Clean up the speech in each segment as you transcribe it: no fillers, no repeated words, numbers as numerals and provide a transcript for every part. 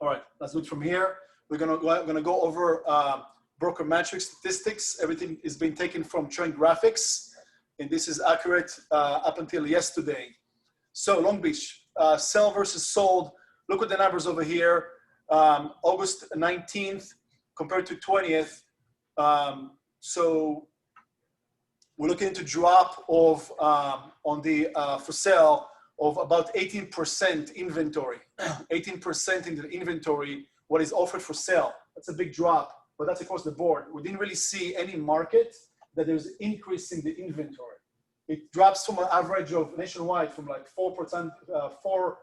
All right, let's do it from here. We're gonna go over broker metric statistics. Everything is being taken from Trend Graphics, and this is accurate up until yesterday. So Long Beach, sell versus sold. Look at the numbers over here. August 19th compared to 20th. So we're looking to drop of on the for sale of about 18% inventory. 18% in the inventory, what is offered for sale. That's a big drop, but that's across the board. We didn't really see any market that there's an increase in the inventory. It drops from an average of nationwide from like 4%, 4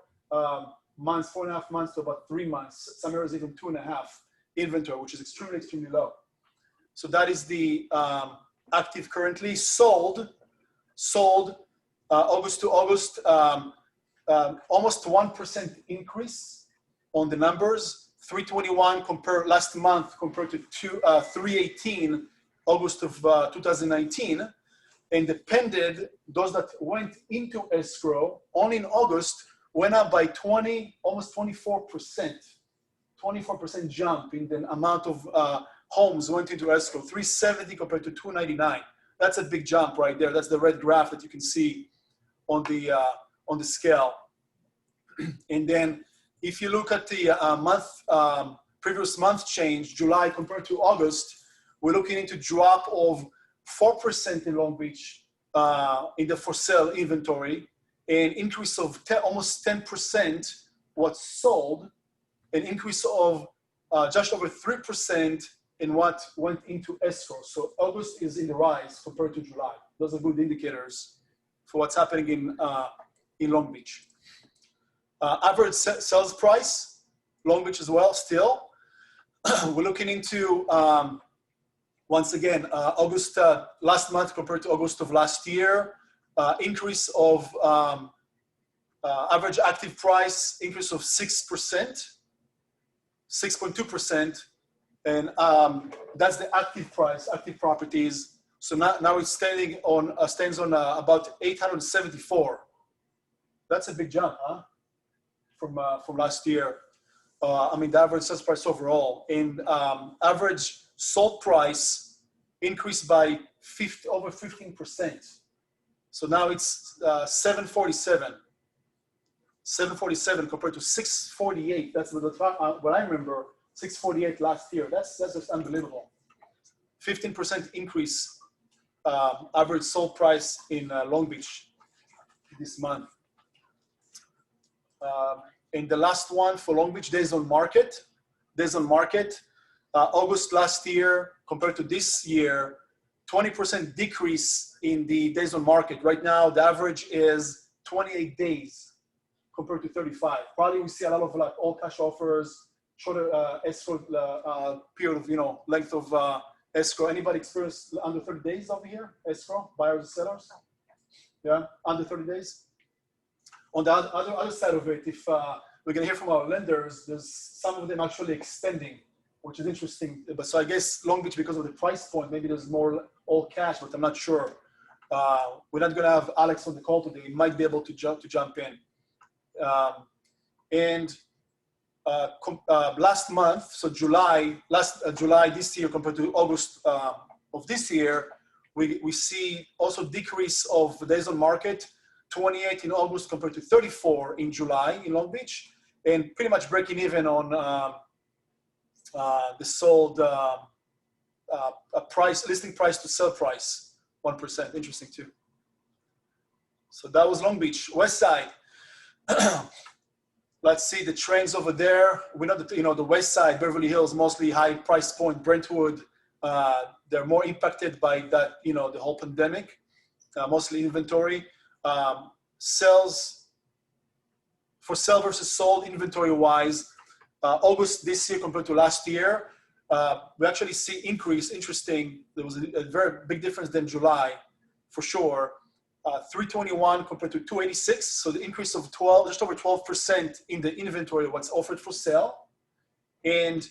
months, 4.5 months to about 3 months. Some areas even 2.5 inventory, which is extremely, extremely low. So that is the active currently. Sold August to August, almost 1% increase on the numbers. 321 last month compared to 318 August of 2019. And the pended, those that went into escrow only in August went up by almost 24%. 24% jump in the amount of homes went into escrow. 370 compared to 299. That's a big jump right there. That's the red graph that you can see on the scale. And then if you look at the previous month change, July compared to August, we're looking into drop of 4% in Long Beach in the for sale inventory, an increase of almost 10% what's sold, an increase of just over 3% in what went into escrow. So August is in the rise compared to July. Those are good indicators for what's happening in Long Beach. Average sales price, Long Beach as well, still. We're looking into, once again, August last month compared to August of last year, increase of average active price, increase of 6%, 6.2%. And that's the active price, active properties. So now it's stands on about 874. That's a big jump, huh? From last year. I mean, the average sales price overall. And average sold price increased by over 15%. So now it's 747. 747 compared to 648. That's what I remember. 648 last year. That's just unbelievable. 15% increase average sold price in Long Beach this month. And the last one for Long Beach, days on market. Days on market. August last year compared to this year, 20% decrease in the days on market. Right now, the average is 28 days compared to 35. Probably we see a lot of like all cash offers, shorter escrow period of, length of escrow. Anybody experience under 30 days over here? Escrow, buyers and sellers? Yeah, under 30 days. On the other side of it, if we're gonna hear from our lenders, there's some of them actually extending, which is interesting. But so I guess Long Beach, because of the price point, maybe there's more all cash, but I'm not sure. We're not gonna have Alex on the call today. He might be able to jump in. Last month, so July this year compared to August of this year, we see also decrease of days on market, 28 in August compared to 34 in July in Long Beach, and pretty much breaking even on the sold listing price to sell price, 1%. Interesting too. So that was Long Beach. Westside. Let's see the trends over there. We know that the Westside, Beverly Hills, mostly high price point. Brentwood, they're more impacted by that, the whole pandemic. Mostly inventory. Sales for sell versus sold inventory wise, August this year compared to last year, we actually see increase. Interesting. There was a very big difference than July, for sure. 321 compared to 286. So the increase of just over 12% in the inventory, what's offered for sale, and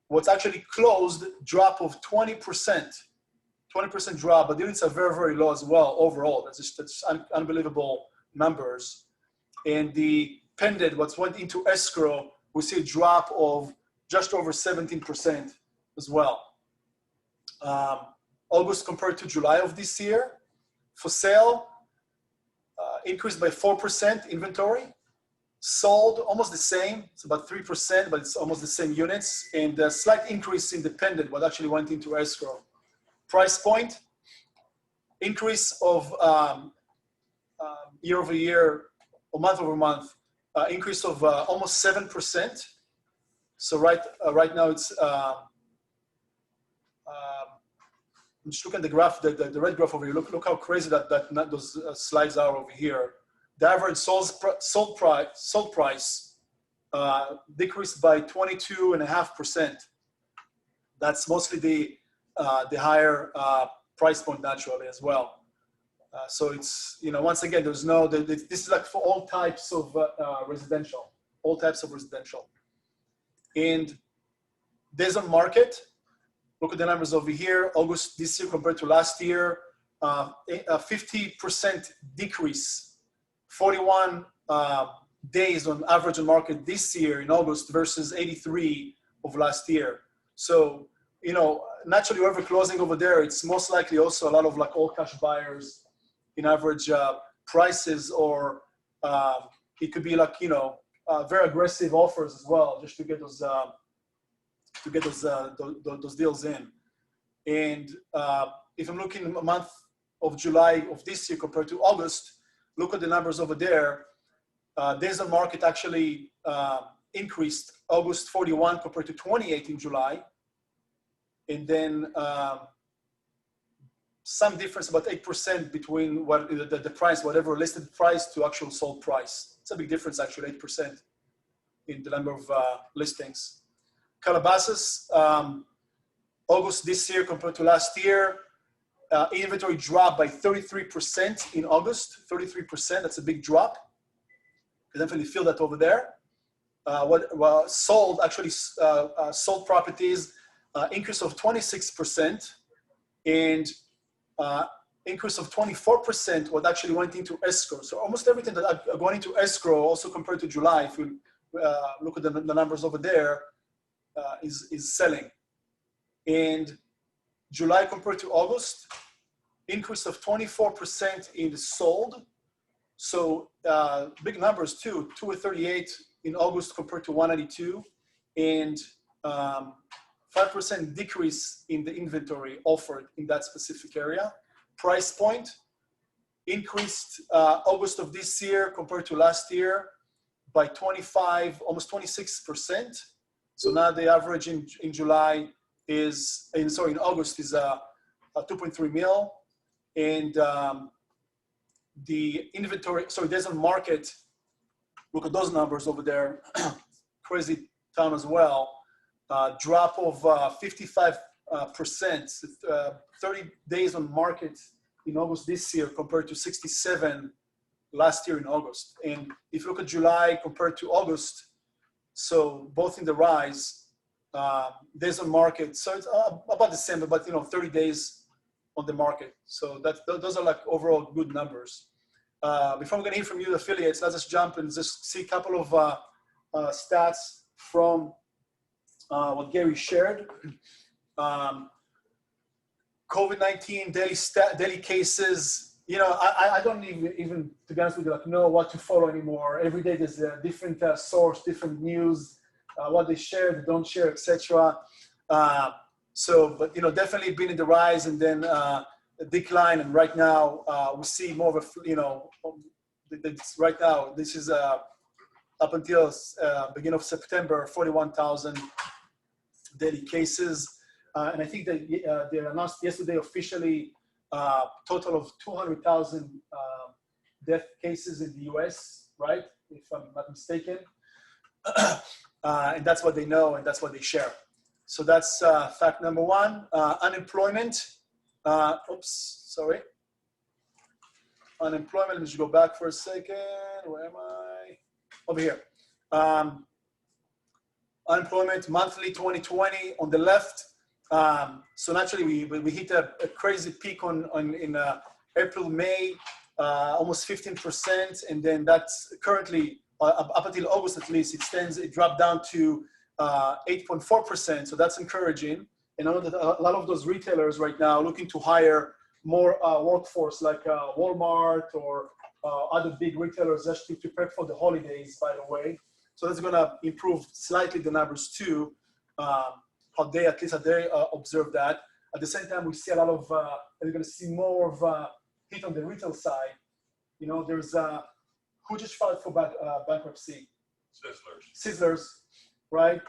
what's actually closed, drop of 20%. 20% drop, but the units are very, very low as well overall. That's unbelievable numbers. And the pended, what's went into escrow, we see a drop of just over 17% as well. August compared to July of this year, for sale, increased by 4% inventory. Sold almost the same, it's about 3%, but it's almost the same units, and a slight increase in dependent, what actually went into escrow. Price point, increase of year over year or month over month, increase of almost 7%. So right now it's, I'm just looking at the graph, the red graph over here. Look how crazy those slides are over here. The average sold price decreased by 22.5%. That's mostly the higher price point naturally as well. So it's, once again, this is like for all types of residential, And days on market, look at the numbers over here. August this year compared to last year, a 50% decrease. 41 days on average on market this year in August versus 83 of last year. So, naturally, whoever closing over there, it's most likely also a lot of like all cash buyers in average prices, or it could be like, very aggressive offers as well, just to get those deals in. And if I'm looking a month of July of this year compared to August, look at the numbers over there. Days on market actually increased August 41 compared to 28 in July. And then some difference, about 8% between what the price, whatever listed price to actual sold price. It's a big difference, actually, 8% in the number of listings. Calabasas, August this year compared to last year, inventory dropped by 33% in August, 33%, that's a big drop. You definitely feel that over there. Sold properties, increase of 26%, and increase of 24% what actually went into escrow. So almost everything that are going into escrow, also compared to July, if you look at the numbers over there, is selling. And July compared to August, increase of 24% in the sold. So big numbers too, 238 in August compared to 192, and 5% decrease in the inventory offered in that specific area. Price point increased August of this year compared to last year by 25, almost 26%. So now the average in July is, in August is 2.3 mil, and the inventory, days on market, look at those numbers over there, crazy town as well. Drop of 55%, 30 days on market in August this year compared to 67 last year in August. And if you look at July compared to August, so both in the rise, days on market, so it's about the same, but 30 days on the market. So those are like overall good numbers. Before I'm going to hear from you, affiliates, let's just jump and just see a couple of stats from what Gary shared. COVID-19 daily cases. I don't even, to be honest with you, know what to follow anymore. Every day there's a different source, different news, what they share, they don't share, etc. But definitely been in the rise and then a decline. And right now we see more of a, right now this is up until beginning of September, 41,000 daily cases. And I think that they announced yesterday officially total of 200,000 death cases in the US, right? If I'm not mistaken. And that's what they know and that's what they share. So that's fact number one. Unemployment. Unemployment, let me just go back for a second. Where am I? Over here. Unemployment monthly 2020 on the left. So naturally we hit a crazy peak in April, May, almost 15%, and then that's currently up until August at least, it dropped down to 8.4%. So that's encouraging. And I know that a lot of those retailers right now are looking to hire more workforce, like Walmart or other big retailers, just to prepare for the holidays, by the way. So that's going to improve slightly the numbers too, at least how they observe that. At the same time, we see a lot of, we're going to see more of hit on the retail side. You know, there's who just filed for bankruptcy? Sizzlers, right?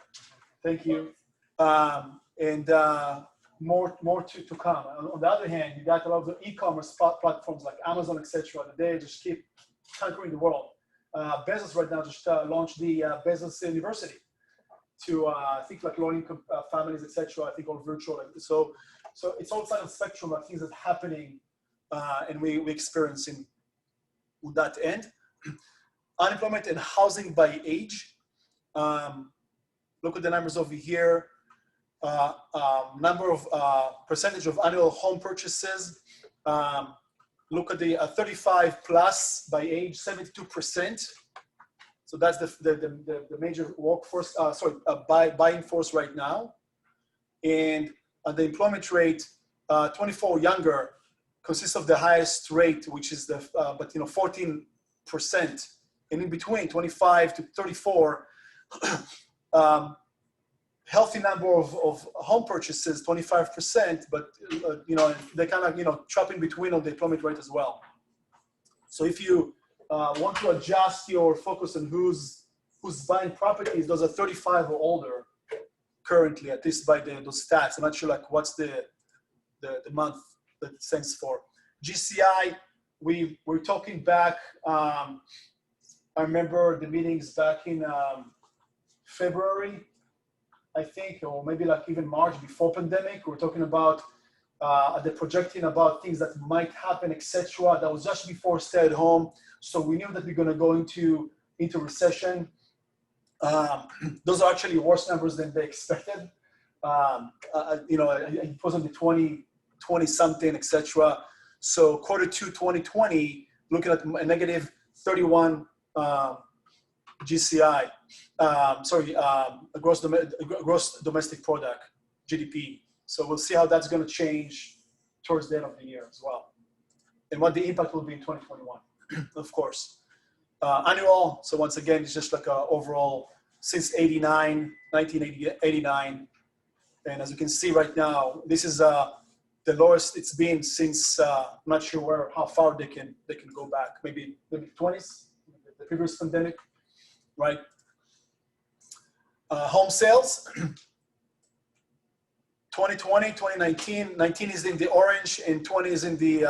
Thank you. And more to come. On the other hand, you got a lot of the e-commerce platforms like Amazon, etc. that they just keep conquering the world. Bezos right now just launched the Bezos University to I think like low-income families, etc. I think all virtual. So it's all side of the spectrum of things that are happening, and we experiencing on that end. Unemployment and housing by age. Look at the numbers over here. Number of percentage of annual home purchases. Look at the 35 plus by age, 72%. So that's the major workforce, buying force right now. And the employment rate, 24 younger, consists of the highest rate, which is 14%. And in between, 25 to 34, healthy number of home purchases, 25%, but they kind of trap in between on the employment rate as well. So if you want to adjust your focus on who's buying properties, those are 35 or older currently, at least by those stats. I'm not sure like what's the month that it stands for. GCI, we're talking back. I remember the meetings back in February, I think, or maybe like even March before pandemic. We're talking about the projecting about things that might happen, etc. That was just before stay at home. So we knew that we're going to go into recession. Those are actually worse numbers than they expected. It was on the 20 something, etc. So quarter 2 2020, looking at a negative 31 GCI. Gross domestic product, GDP. So we'll see how that's going to change towards the end of the year as well, and what the impact will be in 2021, of course. Annual. So once again, it's just like a overall since 1989, and as you can see right now, this is the lowest it's been since. I'm not sure how far they can go back. Maybe 20s, the previous pandemic, right? Home sales, 2020, 2019, 19 is in the orange and 20 is in the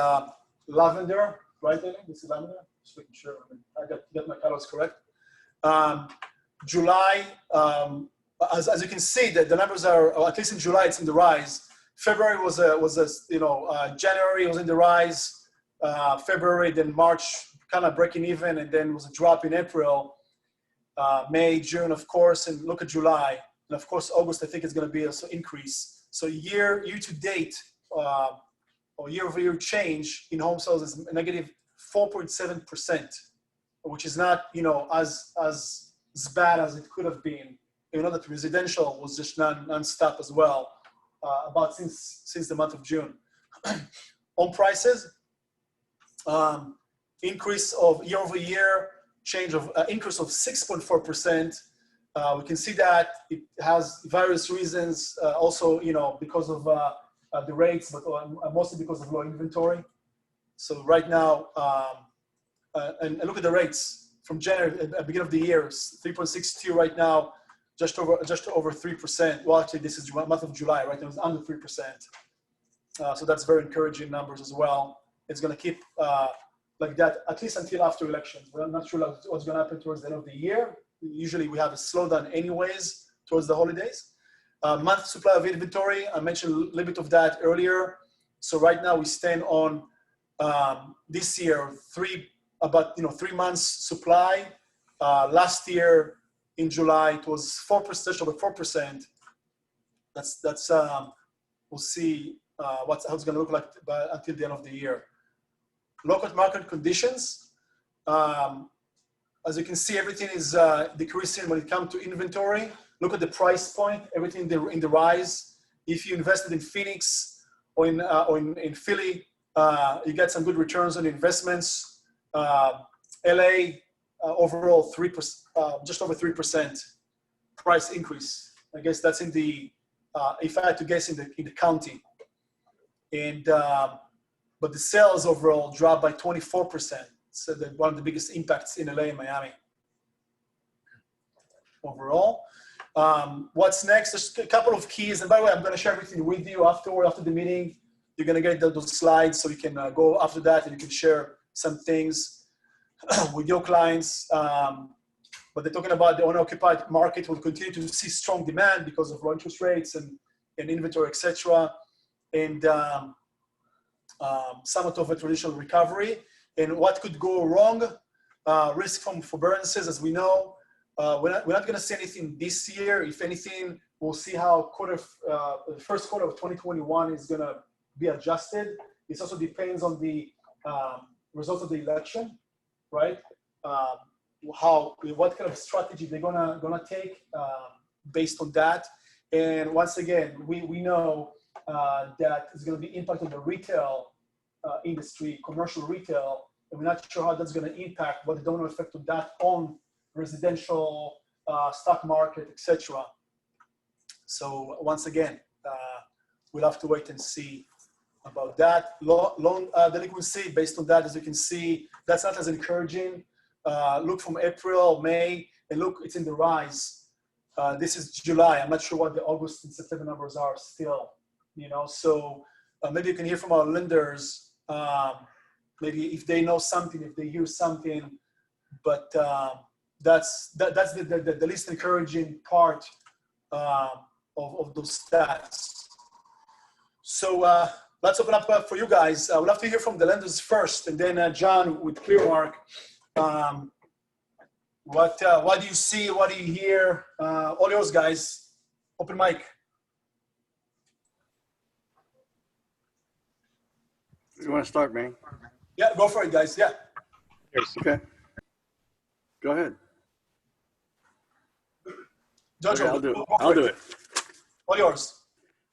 lavender, right? This is lavender, just making sure I got my colors correct. July, as you can see, the numbers are, at least in July, it's in the rise. February was January was in the rise. February, then March, kind of breaking even, and then was a drop in April. May, June, of course, and look at July, and of course August. I think it's going to be an increase. So year to date, or year-over-year change in home sales is negative 4.7%, which is not as bad as it could have been. You know that residential was just non-stop as well, about since the month of June. Home prices, increase of year-over-year. Change of increase of 6.4%. We can see that it has various reasons. Also, because of the rates, but mostly because of low inventory. So right now, and look at the rates from January at the beginning of the year, 3.62 right now, just over 3%. Well, actually, this is the month of July, right? It was under 3%. So that's very encouraging numbers as well. It's going to keep. Like that, at least until after elections. But I'm not sure what's going to happen towards the end of the year. Usually we have a slowdown anyways towards the holidays. Month supply of inventory, I mentioned a little bit of that earlier. So right now we stand on this year, 3 months supply. Last year in July, it was 4%, over 4%. That's we'll see how it's going to look like until the end of the year. Local market conditions, As you can see, everything is decreasing when it comes to inventory. Look at the price point, everything in the rise. If you invested in Phoenix or in Philly, you get some good returns on investments. LA, overall 3%, just over 3% price increase. I guess that's in the, if I had to guess, in the county. And but the sales overall dropped by 24%. So that one of the biggest impacts in LA and Miami overall. What's next? Just a couple of keys. And by the way, I'm going to share everything with you after the meeting. You're going to get those slides so you can go after that and you can share some things with your clients. But they're talking about the owner-occupied market will continue to see strong demand because of low interest rates and inventory, etc. And somewhat of a traditional recovery. And what could go wrong? Risk from forbearances, as we know. We're not going to see anything this year. If anything, we'll see how the first quarter of 2021 is going to be adjusted. This also depends on the results of the election, right? What kind of strategy they're gonna take based on that. And once again, we know that it's going to be impact on the retail industry, commercial retail, and we're not sure how that's going to impact, what the domino effect of that on residential, stock market, etc. So once again, we'll have to wait and see about that. Loan delinquency, based on that, as you can see, that's not as encouraging. Look from April, May, and look, it's in the rise. This is July. I'm not sure what the August and September numbers are still, so maybe you can hear from our lenders, maybe if they know something, if they hear something, but that's the least encouraging part of those stats. So let's open up for you guys. I would love to hear from the lenders first, and then John with Clearmark. What do you see? What do you hear? All yours, guys. Open mic. You want to start, man? Yeah, go for it, guys. Yeah. Okay. Go ahead. Jojo, okay, I'll do it. All yours.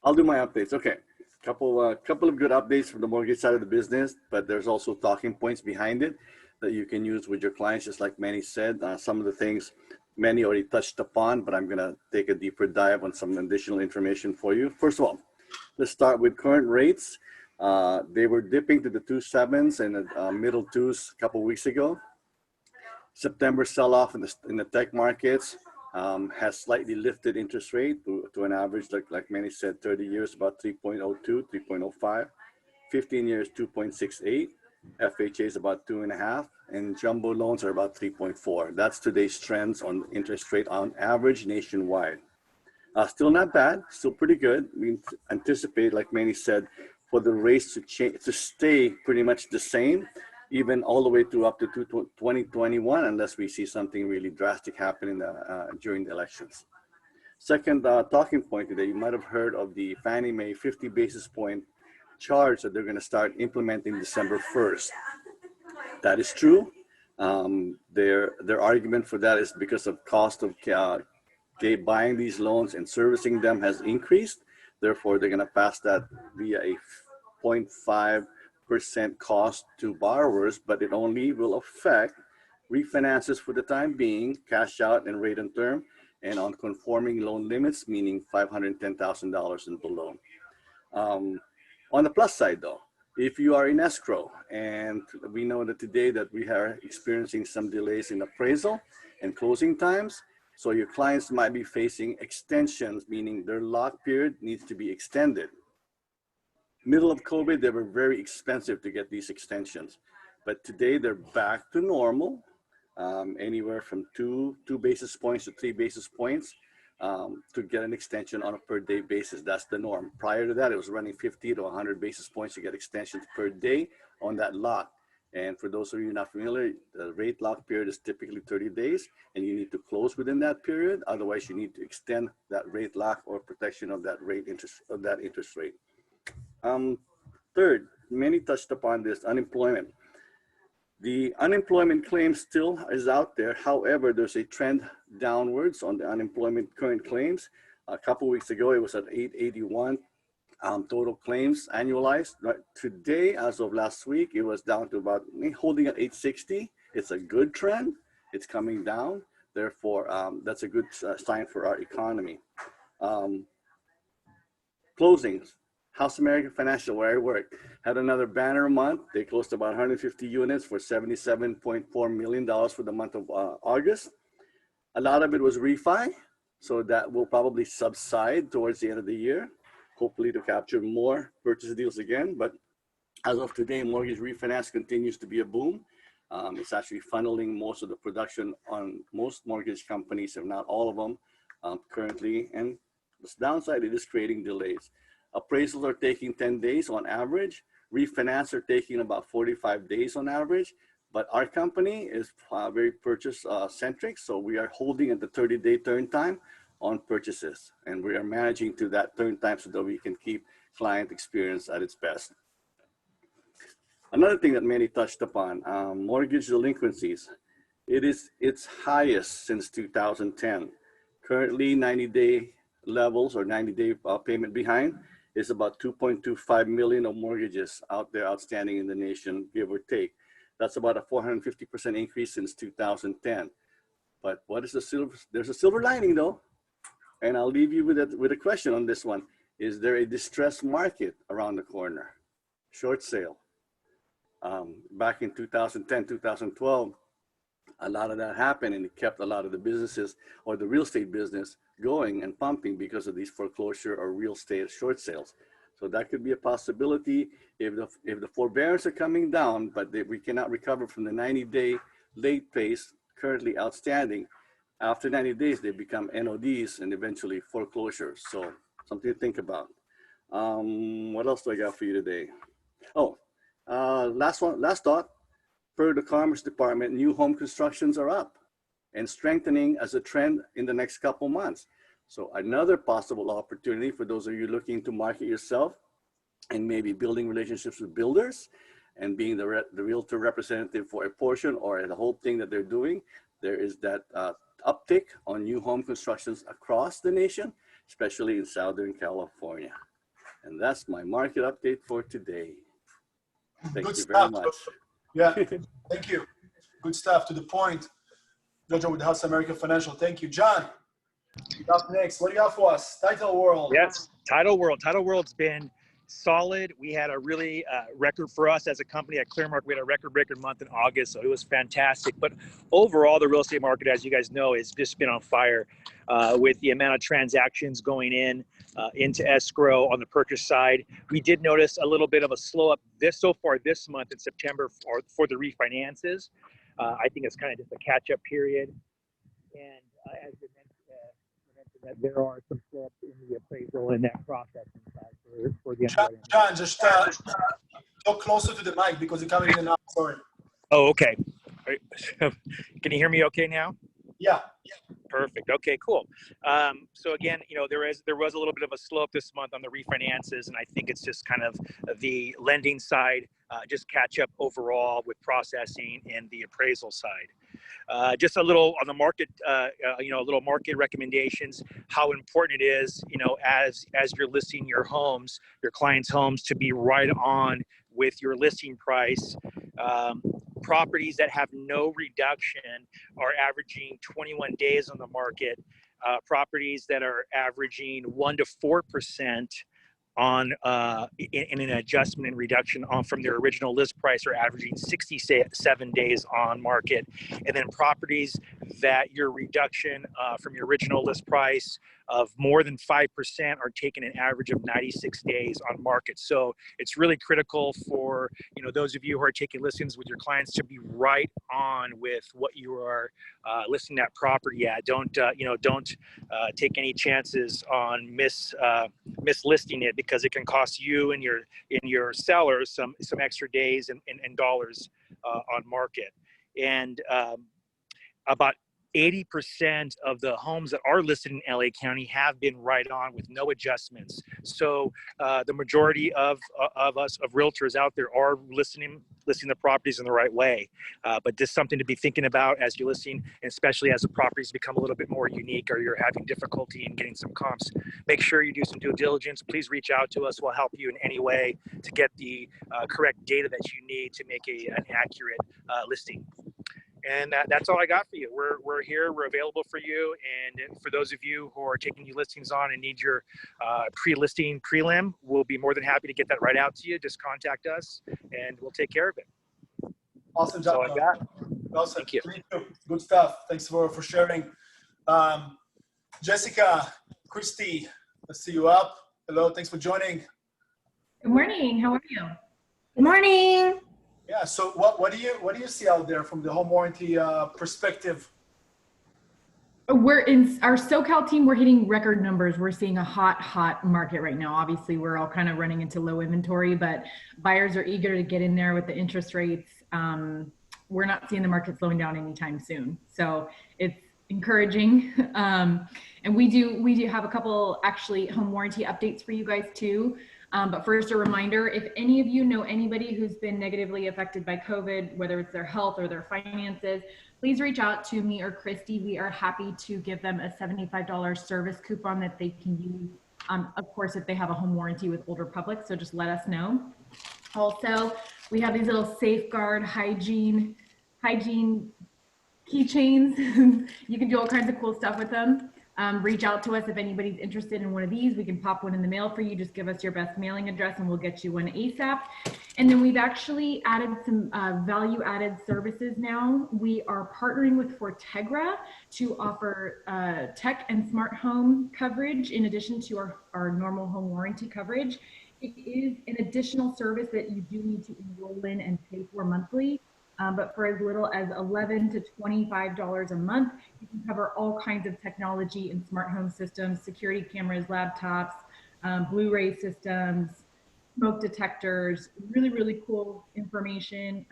I'll do my updates. Okay. Couple of good updates from the mortgage side of the business, but there's also talking points behind it that you can use with your clients, just like Meny said. Some of the things Meny already touched upon, but I'm going to take a deeper dive on some additional information for you. First of all, let's start with current rates. They were dipping to the 2.7s and the middle 2s a couple of weeks ago. September sell-off in the tech markets has slightly lifted interest rate to an average, like Meny said, 30 years about 3.02, 3.05, 15 years 2.68. FHA is about 2.5, and jumbo loans are about 3.4. That's today's trends on interest rate on average nationwide. Still not bad, still pretty good. We anticipate, like Meny said, for the rates to stay pretty much the same, even all the way to up to 2021, unless we see something really drastic happening during the elections. Second talking point today, you might have heard of the Fannie Mae 50 basis point charge that they're going to start implementing December 1st. That is true. Their argument for that is because of cost of buying these loans and servicing them has increased. Therefore, they're going to pass that via a 0.5% cost to borrowers, but it only will affect refinances for the time being, cash out and rate and term, and on conforming loan limits, meaning $510,000 and below. On the plus side though, if you are in escrow, and we know that today that we are experiencing some delays in appraisal and closing times, so your clients might be facing extensions, meaning their lock period needs to be extended. Middle of COVID, they were very expensive to get these extensions, but today they're back to normal, anywhere from 2 basis points to 3 basis points. To get an extension on a per day basis. That's the norm. Prior to that, it was running 50 to 100 basis points to get extensions per day on that lock. And for those of you not familiar, the rate lock period is typically 30 days, and you need to close within that period. Otherwise, you need to extend that rate lock or protection of that interest rate. Third, Meny touched upon this, unemployment. The unemployment claim still is out there. However, there's a trend downwards on the unemployment current claims. A couple weeks ago, it was at 881 total claims annualized. Right today, as of last week, it was down to about holding at 860. It's a good trend. It's coming down. Therefore, that's a good sign for our economy. Closings. House American Financial, where I work, had another banner month. They closed about 150 units for $77.4 million for the month of August. A lot of it was refi, so that will probably subside towards the end of the year, hopefully to capture more purchase deals again. But as of today, mortgage refinance continues to be a boom. It's actually funneling most of the production on most mortgage companies, if not all of them, currently. And the downside, it is creating delays. Appraisals are taking 10 days on average. Refinance are taking about 45 days on average. But our company is very purchase centric. So we are holding at the 30-day turn time on purchases. And we are managing to that turn time so that we can keep client experience at its best. Another thing that Meny touched upon, mortgage delinquencies. It is its highest since 2010. Currently 90-day levels or 90-day payment behind is about 2.25 million of mortgages out there outstanding in the nation, give or take. That's about a 450% increase since 2010. But what is the silver? There's a silver lining though. And I'll leave you with a question on this one. Is there a distressed market around the corner? Short sale. Back in 2010, 2012, a lot of that happened, and it kept a lot of the businesses or the real estate business going and pumping because of these foreclosure or real estate short sales. So that could be a possibility if the forbearance are coming down, but we cannot recover from the 90-day late pays currently outstanding. After 90 days, they become NODs and eventually foreclosures. So something to think about. What else do I got for you today? Oh, last thought. Per the Commerce Department, new home constructions are up and strengthening as a trend in the next couple months. So another possible opportunity for those of you looking to market yourself and maybe building relationships with builders and being the realtor representative for a portion or the whole thing that they're doing. There is that uptick on new home constructions across the nation, especially in Southern California. And that's my market update for today. Thank you very much. Yeah, thank you. Good stuff, to the point. Jojo with House American Financial. Thank you. John, you're up next. What do you got for us? Title World. Yes, Title World. Title World's been solid. We had a really record for us as a company at Clearmark. We had a record-breaking month in August, so it was fantastic. But overall, the real estate market, as you guys know, has just been on fire with the amount of transactions going into escrow on the purchase side. We did notice a little bit of a slow up so far this month in September for the refinances. I think it's kind of just a catch-up period. And as you mentioned, that there are some slow ups in the appraisal and that processing side for the underwriting. John, just go closer to the mic because you're coming in and out. Sorry. Oh, okay. Can you hear me okay now? Yeah. Perfect. Okay, cool. So again, there was a little bit of a slope this month on the refinances, and I think it's just kind of the lending side, just catch up overall with processing and the appraisal side. Just a little on the market, a little market recommendations, how important it is, as you're listing your homes, your clients' homes, to be right on with your listing price. Properties that have no reduction are averaging 21 days on the market. Properties that are averaging 1 to 4% on in an adjustment and reduction from their original list price are averaging 67 days on market. And then properties that your reduction from your original list price of more than 5% are taking an average of 96 days on market. So it's really critical for those of you who are taking listings with your clients to be right on with what you are listing that property at. Don't take any chances on mislisting it, because it can cost you and your sellers some extra days and dollars on market. And about 80% of the homes that are listed in LA County have been right on with no adjustments. So the majority of us, of realtors out there, are listing the properties in the right way. But just something to be thinking about as you're listing, and especially as the properties become a little bit more unique or you're having difficulty in getting some comps. Make sure you do some due diligence. Please reach out to us. We'll help you in any way to get the correct data that you need to make an accurate listing. And that's all I got for you. We're here. We're available for you. And for those of you who are taking new listings on and need your pre-listing prelim, we'll be more than happy to get that right out to you. Just contact us, and we'll take care of it. Awesome That's all job. I got. Awesome. Thank you. Good stuff. Thanks for sharing. Jessica, Christy, I see you up. Hello. Thanks for joining. Good morning. How are you? Good morning. Yeah. So what do you see out there from the home warranty perspective? We're in our SoCal team. We're hitting record numbers. We're seeing a hot market right now. Obviously, we're all kind of running into low inventory, but buyers are eager to get in there with the interest rates. We're not seeing the market slowing down anytime soon. So it's encouraging. And we do have a couple actually home warranty updates for you guys too. But first, a reminder, if any of you know anybody who's been negatively affected by COVID, whether it's their health or their finances, please reach out to me or Christy. We are happy to give them a $75 service coupon that they can use, of course, if they have a home warranty with Older Public. So just let us know. Also, we have these little safeguard hygiene keychains. You can do all kinds of cool stuff with them. Reach out to us if anybody's interested in one of these. We can pop one in the mail for you. Just give us your best mailing address and we'll get you one ASAP. And then we've actually added some value-added services now. We are partnering with Fortegra to offer tech and smart home coverage in addition to our normal home warranty coverage. It is an additional service that you do need to enroll in and pay for monthly. But for as little as $11 to $25 a month, you can cover all kinds of technology and smart home systems, security cameras, laptops, Blu-ray systems, smoke detectors, really cool information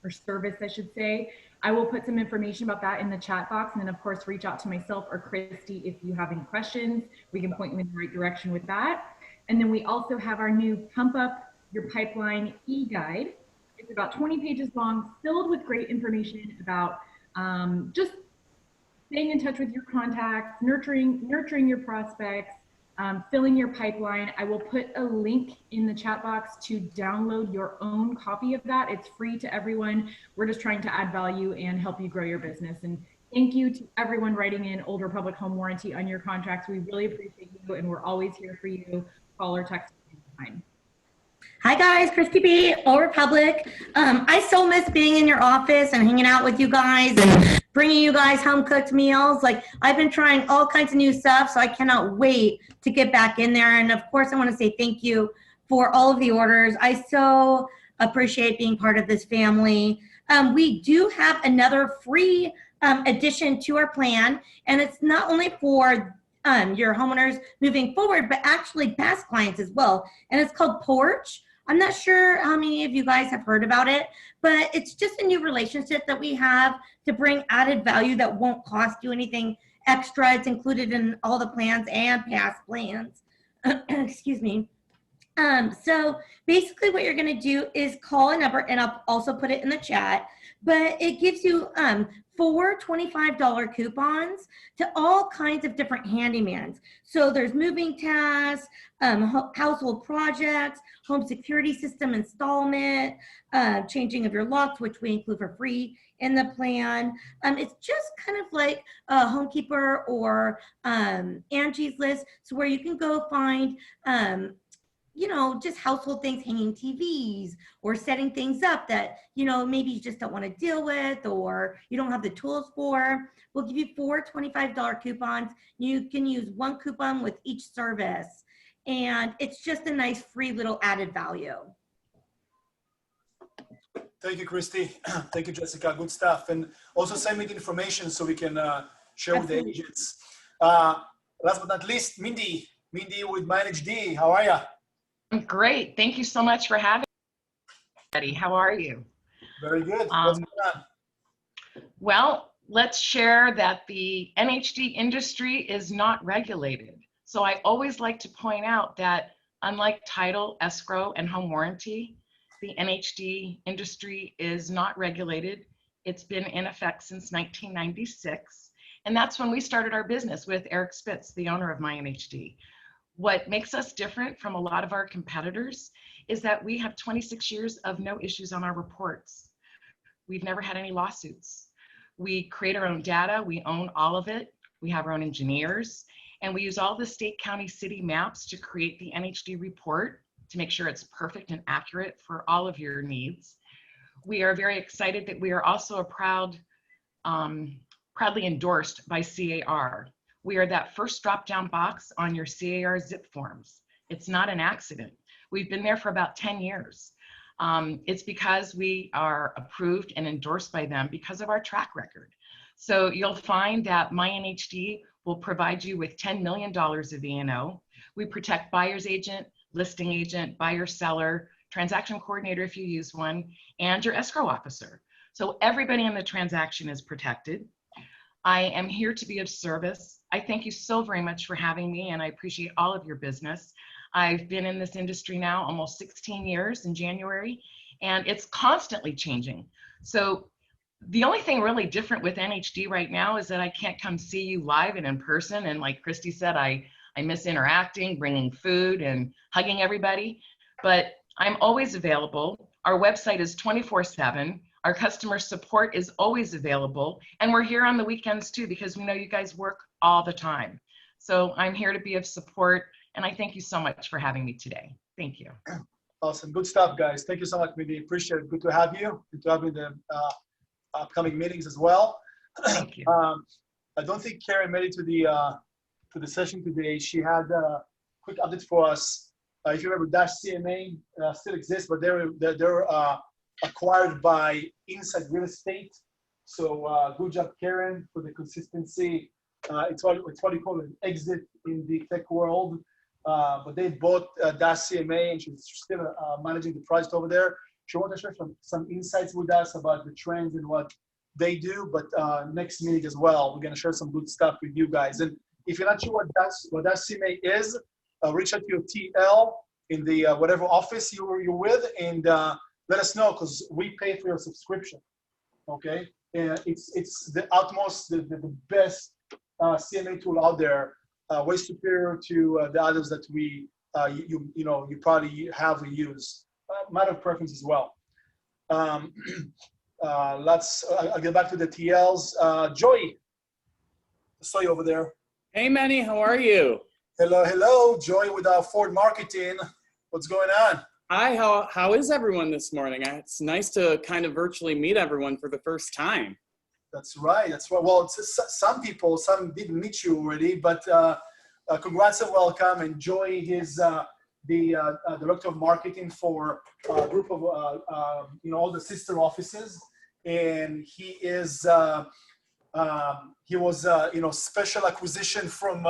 or service, I should say. I will put some information about that in the chat box. And then of course, reach out to myself or Christy if you have any questions. We can point you in the right direction with that. And then we also have our new Pump Up Your Pipeline e-guide. It's about 20 pages long, filled with great information about just staying in touch with your contacts, nurturing your prospects, filling your pipeline. I will put a link in the chat box to download your own copy of that. It's free to everyone. We're just trying to add value and help you grow your business. And thank you to everyone writing in Older Public Home Warranty on your contracts. We really appreciate you, and we're always here for you. Call or text anytime. Hi guys, Christy B, Old Republic. I so miss being in your office and hanging out with you guys and bringing you guys home cooked meals. Like, I've been trying all kinds of new stuff, so I cannot wait to get back in there. And of course, I want to say thank you for all of the orders. I so appreciate being part of this family. We do have another free addition to our plan, and it's not only for your homeowners moving forward, but actually past clients as well. And it's called Porch. I'm not sure how many of you guys have heard about it, but it's just a new relationship that we have to bring added value that won't cost you anything extra. It's included in all the plans and past plans. Excuse me. So basically what you're going to do is call a number, and I'll also put it in the chat, but it gives you 4 $25 coupons to all kinds of different handymans. So there's moving tasks, household projects, home security system installment, changing of your locks, which we include for free in the plan. It's just kind of like a Homekeeper or Angie's List, so where you can go find you know, just household things, hanging TVs or setting things up that, you know, maybe you just don't want to deal with or you don't have the tools for. We'll give you 4 $25 coupons. You can use 1 coupon with each service. And it's just a nice free little added value. Thank you, Christy. Thank you, Jessica. Good stuff. And also send me the information so we can share with the agents. Last but not least, Mindy with Manage D. How are you? I'm great. Thank you so much for having me. How are you? Very good. What's going on? Well, let's share that the NHD industry is not regulated. So I always like to point out that unlike title, escrow, and home warranty, the NHD industry is not regulated. It's been in effect since 1996. And that's when we started our business with Eric Spitz, the owner of MyNHD. What makes us different from a lot of our competitors is that we have 26 years of no issues on our reports. We've never had any lawsuits. We create our own data, we own all of it. We have our own engineers, and we use all the state, county, city maps to create the NHD report to make sure it's perfect and accurate for all of your needs. We are very excited that we are also a proudly endorsed by CAR. We are that first drop-down box on your CAR zip forms. It's not an accident. We've been there for about 10 years. It's because we are approved and endorsed by them because of our track record. So you'll find that MyNHD will provide you with $10 million of E&O. We protect buyer's agent, listing agent, buyer seller, transaction coordinator if you use one, and your escrow officer. So everybody in the transaction is protected. I am here to be of service. I thank you so very much for having me, and I appreciate all of your business. I've been in this industry now almost 16 years in January, and it's constantly changing. So the only thing really different with NHD right now is that I can't come see you live and in person. And like Christy said, I miss interacting, bringing food and hugging everybody, but I'm always available. Our website is 24/7. Our customer support is always available. And we're here on the weekends too, because we know you guys work all the time. So I'm here to be of support. And I thank you so much for having me today. Thank you. Awesome. Good stuff, guys. Thank you so much, Meny. Appreciate it. Good to have you. Good to have you in the upcoming meetings as well. Thank you. I don't think Karen made it to the session today. She had a quick update for us. If you remember, Dash CMA still exists, but they're acquired by Inside Real Estate. So good job, Karen, for the consistency. It's what you call an exit in the tech world. But they bought Dash CMA, and she's still managing the project over there. She wanted to share some insights with us about the trends and what they do. But next meeting as well, we're going to share some good stuff with you guys. And if you're not sure what Dash CMA is, reach out to your TL in the whatever office you're with, and let us know, because we pay for your subscription. Okay, and it's the utmost, the best CMA tool out there. Way superior to the others that you probably have or use. Matter of preference as well. I'll get back to the TLs. Joey, I saw you over there. Hey, Meny, how are you? Hello, Joey with our Ford Marketing. What's going on? Hi, how is everyone this morning? It's nice to kind of virtually meet everyone for the first time. That's right. Well, some didn't meet you already, but congrats and welcome. And Joey is the director of marketing for a group of all the sister offices, and he was special acquisition from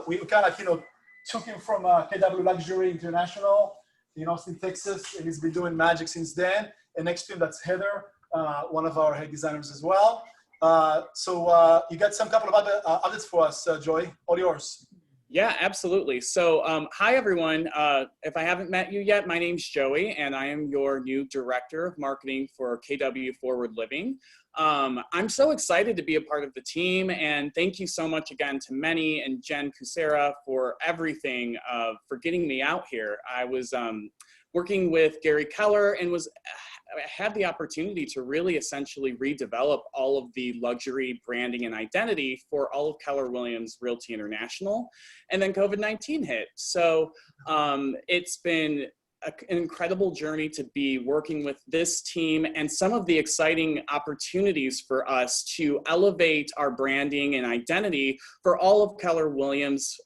we kind of took him from KW Luxury International in Austin, Texas, and he's been doing magic since then. And next to him, that's Heather, one of our head designers as well. So you got some couple of other updates for us, Joy. All yours. Yeah, absolutely. So hi, everyone. If I haven't met you yet, my name's Joey, and I am your new director of marketing for KW Forward Living. I'm so excited to be a part of the team, and thank you so much again to Meny and Jen Kucera for everything, for getting me out here. I was working with Gary Keller and I had the opportunity to really essentially redevelop all of the luxury branding and identity for all of Keller Williams Realty International. And then COVID-19 hit. So it's been an incredible journey to be working with this team and some of the exciting opportunities for us to elevate our branding and identity for all of Keller Williams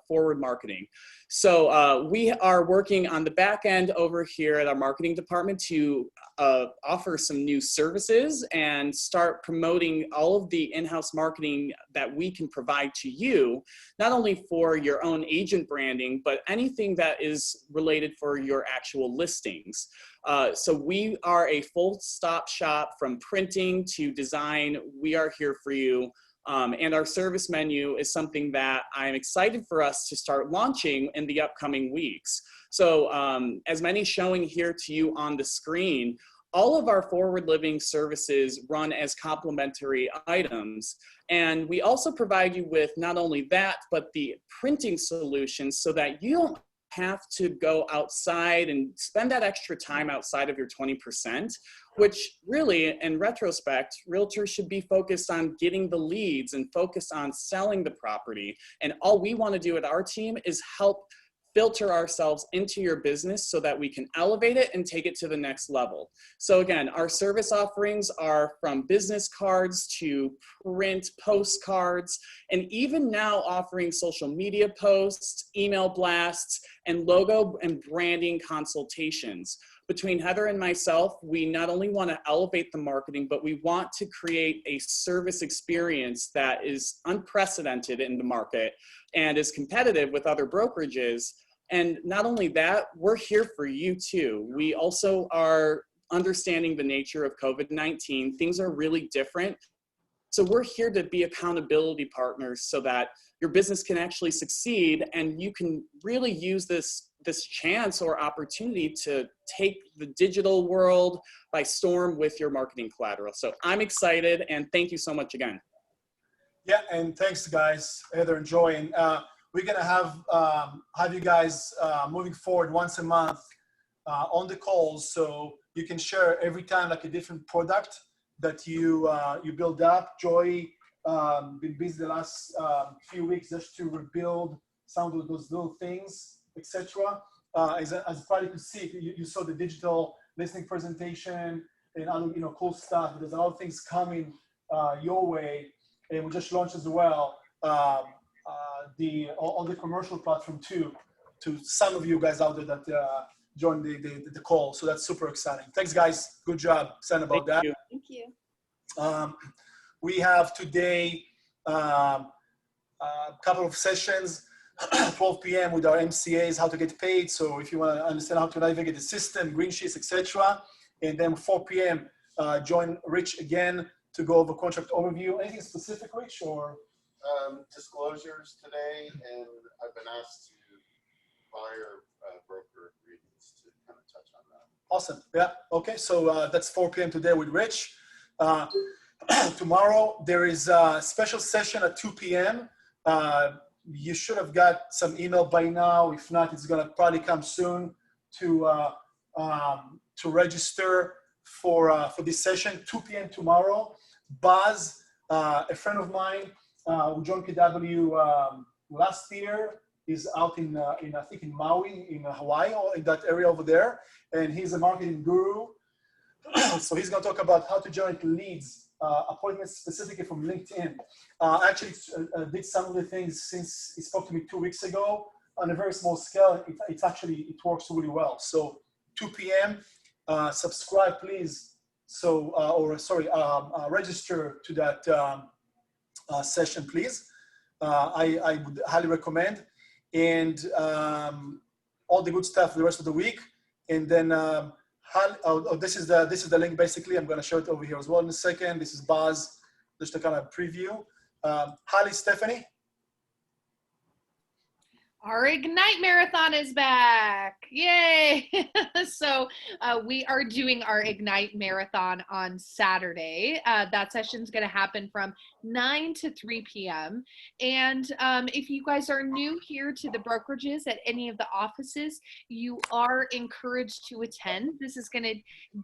forward marketing. So we are working on the back end over here at our marketing department to offer some new services and start promoting all of the in-house marketing that we can provide to you, not only for your own agent branding, but anything that is related for for your actual listings. So we are a full-stop shop from printing to design. We are here for you. And our service menu is something that I'm excited for us to start launching in the upcoming weeks. So as Meny showing here to you on the screen, all of our forward living services run as complementary items. And we also provide you with not only that, but the printing solutions so that you don't have to go outside and spend that extra time outside of your 20%, which really, in retrospect, realtors should be focused on getting the leads and focus on selling the property. And all we want to do at our team is help filter ourselves into your business so that we can elevate it and take it to the next level. So again, our service offerings are from business cards to print postcards, and even now offering social media posts, email blasts, and logo and branding consultations. Between Heather and myself, we not only want to elevate the marketing, but we want to create a service experience that is unprecedented in the market and is competitive with other brokerages. And not only that, we're here for you too. We also are understanding the nature of COVID-19. Things are really different. So we're here to be accountability partners so that your business can actually succeed and you can really use this chance or opportunity to take the digital world by storm with your marketing collateral. So I'm excited, and thank you so much again. Yeah, and thanks guys, Heather and Joy. And we're gonna have you guys moving forward once a month on the calls, so you can share every time like a different product that you build up. Joy been busy the last few weeks just to rebuild some of those little things, etc. As probably could see, you saw the digital listing presentation and other cool stuff. There's a lot of things coming your way, and we just launched as well on the commercial platform too, to some of you guys out there that joined the call. So that's super exciting. Thanks guys, good job. Excited about that. Thank you. We have today a couple of sessions, 12 p.m. with our MCAs, how to get paid. So if you want to understand how to navigate the system, green sheets, etc. And then 4 p.m. Join Rich again to go over contract overview. Anything specific, Rich, or? Disclosures today, and I've been asked to fire broker agreements to kind of touch on that. Awesome. Yeah. Okay. So that's 4 p.m. today with Rich. Tomorrow there is a special session at 2 p.m. You should have got some email by now. If not, it's gonna probably come soon to register for this session. 2 p.m. tomorrow. Buzz, a friend of mine who joined KW last year, is out in I think in Maui, in Hawaii, or in that area over there, and he's a marketing guru. So he's going to talk about how to generate leads, appointments specifically from LinkedIn. Actually, did some of the things since he spoke to me 2 weeks ago on a very small scale. It works really well. So 2 p.m. Subscribe, please. So register to that session, please. I would highly recommend, and all the good stuff the rest of the week. And then this is the link basically. I'm going to show it over here as well in a second. This is Buzz, just to kind of preview. Halley, Stephanie. Our Ignite Marathon is back. Yay. So we are doing our Ignite Marathon on Saturday. That session is going to happen from 9 to 3 p.m. And if you guys are new here to the brokerages at any of the offices, you are encouraged to attend. This is going to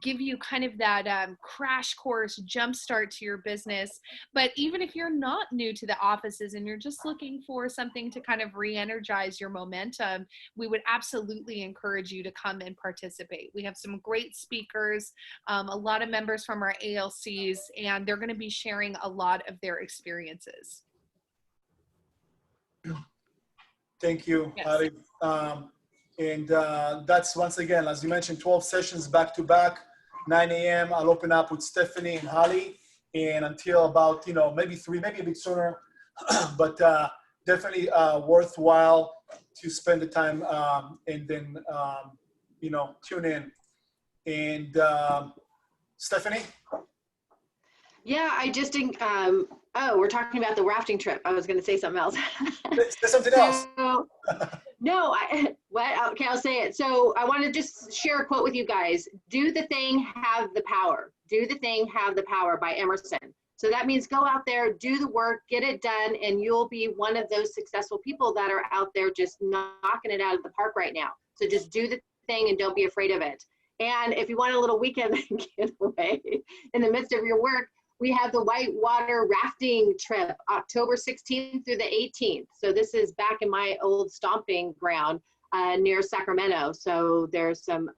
give you kind of that crash course jumpstart to your business. But even if you're not new to the offices and you're just looking for something to kind of re-energize your momentum, we would absolutely encourage you to come and participate. We have some great speakers, a lot of members from our ALCs, and they're going to be sharing a lot of their experiences. Thank you, Yes. And that's, once again, as you mentioned, 12 sessions back to back, 9 a.m. I'll open up with Stephanie and Halley, and until about, maybe 3, maybe a bit sooner, but definitely worthwhile to spend the time and then tune in. And Stephanie? Yeah, I just didn't, oh, we're talking about the rafting trip. I was going to say something else. Say something else. No, okay, I'll say it. So I want to just share a quote with you guys. Do the thing, have the power. Do the thing, have the power by Emerson. So that means go out there, do the work, get it done, and you'll be one of those successful people that are out there just knocking it out of the park right now. So just do the thing and don't be afraid of it. And if you want a little weekend getaway in the midst of your work, we have the whitewater rafting trip, October 16th through the 18th. So this is back in my old stomping ground near Sacramento. So there's some,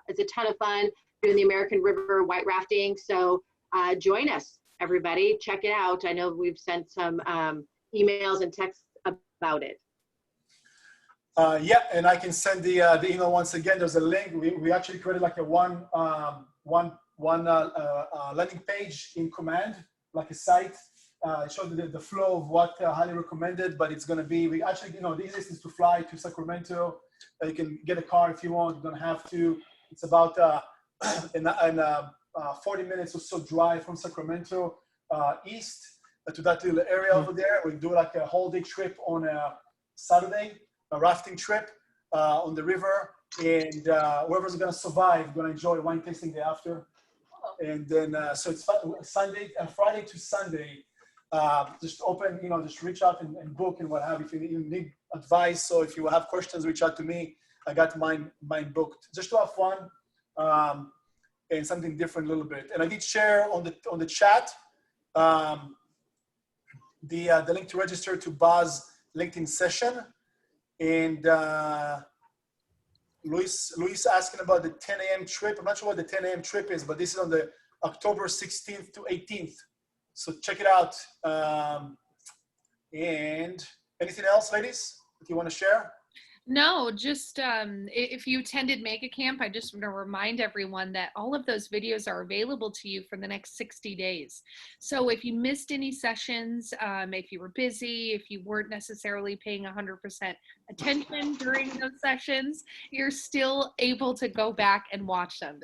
it's a ton of fun doing the American River white rafting. So join us, everybody. Check it out. I know we've sent some emails and texts about it. Yeah, and I can send the email once again. There's a link. We actually created like a one landing page in Command, like a site. It showed the flow of what Halley recommended, but it's going to be, we actually, the easiest is to fly to Sacramento. You can get a car if you want. You don't have to. It's about 40 minutes or so drive from Sacramento east to that little area over there. We do like a whole day trip on a Saturday, a rafting trip on the river, and whoever's going to survive going to enjoy wine tasting day after. And then so it's Sunday, Friday to Sunday. Just open, just reach out and book and what have you. If you need advice or if you have questions, reach out to me. I got mine booked just to have fun and something different a little bit. And I did share on the chat the link to register to Buzz LinkedIn session. And Luis asking about the 10 a.m. trip. I'm not sure what the 10 a.m. trip is, but this is on the October 16th to 18th. So check it out. And anything else, ladies, that you want to share? No, just if you attended Mega Camp, I just want to remind everyone that all of those videos are available to you for the next 60 days. So if you missed any sessions, if you were busy, if you weren't necessarily paying 100% attention during those sessions, you're still able to go back and watch them.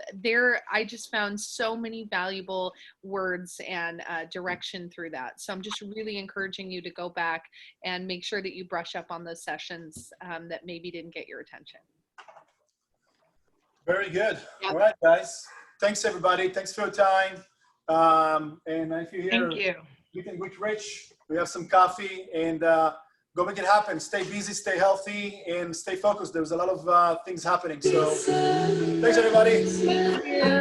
I just found so many valuable words and direction through that. So I'm just really encouraging you to go back and make sure that you brush up on those sessions that maybe didn't get your attention. Very good. Yep. All right, guys. Thanks, everybody. Thanks for your time. And if you're here, Thank you. you can reach Rich. We have some coffee and go make it happen. Stay busy, stay healthy, and stay focused. There's a lot of things happening. So thanks, everybody.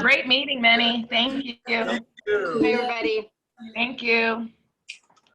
Great meeting, Meny. Thank you. Thank you. Bye, everybody. Thank you.